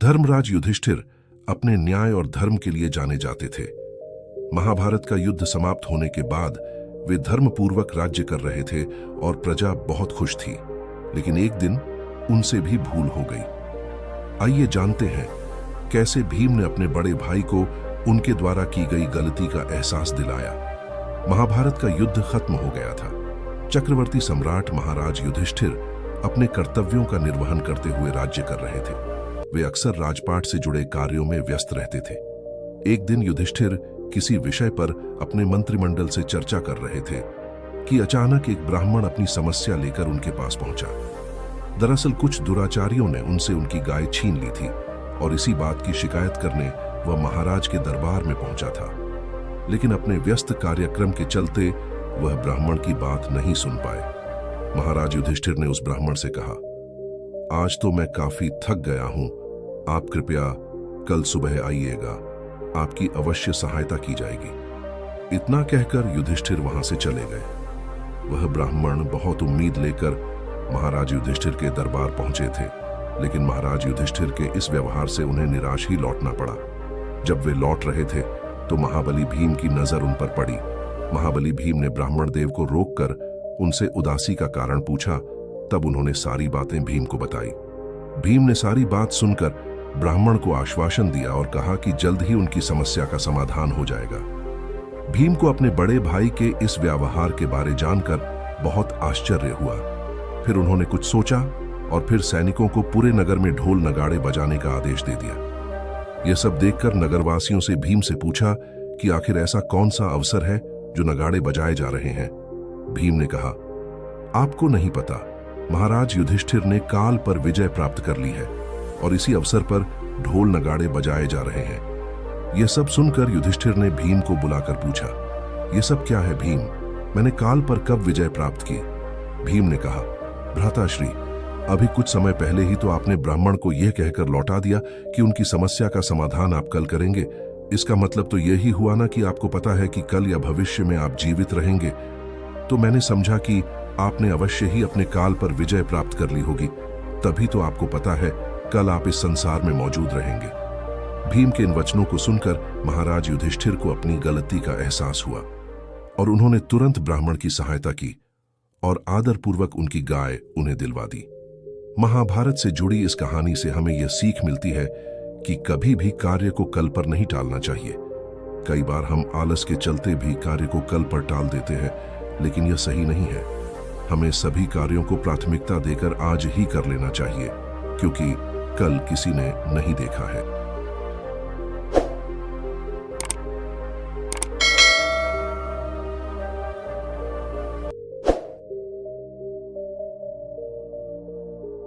धर्मराज युधिष्ठिर अपने न्याय और धर्म के लिए जाने जाते थे। महाभारत का युद्ध समाप्त होने के बाद वे धर्मपूर्वक राज्य कर रहे थे और प्रजा बहुत खुश थी। लेकिन एक दिन उनसे भी भूल हो गई। आइए जानते हैं कैसे भीम ने अपने बड़े भाई को उनके द्वारा की गई गलती का एहसास दिलाया। महाभारत का युद्ध खत्म हो गया था। चक्रवर्ती सम्राट महाराज युधिष्ठिर अपने कर्तव्यों का निर्वहन करते हुए राज्य कर रहे थे। वे अक्सर राजपाट से जुड़े कार्यों में व्यस्त रहते थे। एक दिन युधिष्ठिर किसी विषय पर अपने मंत्रिमंडल से चर्चा कर रहे थे कि अचानक एक ब्राह्मण अपनी समस्या लेकर उनके पास पहुंचा। दरअसल कुछ दुराचारियों ने उनसे उनकी गाय छीन ली थी और इसी बात की शिकायत करने वह महाराज के दरबार में पहुंचा था। लेकिन अपने व्यस्त कार्यक्रम के चलते वह ब्राह्मण की बात नहीं सुन पाए। महाराज युधिष्ठिर ने उस ब्राह्मण से कहा, आज तो मैं काफी थक गया हूं, आप कृपया कल सुबह आइएगा, आपकी अवश्य सहायता की जाएगी। इतना कहकर युधिष्ठिर वहां से चले गए। वह ब्राह्मण बहुत उम्मीद लेकर महाराज युधिष्ठिर के दरबार पहुंचे थे, लेकिन महाराज युधिष्ठिर के इस व्यवहार से उन्हें निराश ही लौटना पड़ा। जब वे लौट रहे थे तो महाबली भीम की नजर उन पर पड़ी। महाबली भीम ने ब्राह्मण देव को रोककर उनसे उदासी का कारण पूछा। तब उन्होंने सारी बातें भीम को बताई। भीम ने सारी बात सुनकर ब्राह्मण को आश्वासन दिया और कहा कि जल्द ही उनकी समस्या का समाधान हो जाएगा। भीम को अपने बड़े भाई के इस व्यवहार के बारे जानकर बहुत आश्चर्य हुआ। फिर उन्होंने कुछ सोचा और फिर सैनिकों को पूरे नगर में ढोल नगाड़े बजाने का आदेश दे दिया। यह सब देखकर नगरवासियों से भीम से पूछा कि आखिर ऐसा कौन सा अवसर है जो नगाड़े बजाए जा रहे हैं। भीम ने कहा, आपको नहीं पता, महाराज युधिष्ठिर ने काल पर विजय प्राप्त कर ली है और इसी अवसर पर ढोल नगाड़े बजाए जा रहे हैं। यह सब सुनकर युधिष्ठिर ने भीम को बुलाकर पूछा, यह सब क्या है भीम? मैंने काल पर कब विजय प्राप्त की? भीम ने कहा, भ्राताश्री, अभी कुछ समय पहले ही तो आपने ब्राह्मण को यह कहकर लौटा दिया कि उनकी समस्या का समाधान आप कल करेंगे। इसका मतलब तो यही हुआ ना कि आपको पता है कि कल या भविष्य में आप जीवित रहेंगे। तो मैंने समझा कि आपने अवश्य ही अपने काल पर विजय प्राप्त कर ली होगी, तभी तो आपको पता है कल आप इस संसार में मौजूद रहेंगे। भीम के इन वचनों को सुनकर महाराज युधिष्ठिर को अपनी गलती का एहसास हुआ और उन्होंने तुरंत ब्राह्मण की सहायता की और आदरपूर्वक उनकी गाय उन्हें दिलवा दी। महाभारत से जुड़ी इस कहानी से हमें यह सीख मिलती है कि कभी भी कार्य को कल पर नहीं टालना चाहिए। कई बार हम आलस के चलते भी कार्य को कल पर टाल देते हैं, लेकिन यह सही नहीं है। हमें सभी कार्यों को प्राथमिकता देकर आज ही कर लेना चाहिए, क्योंकि कल किसी ने नहीं देखा है।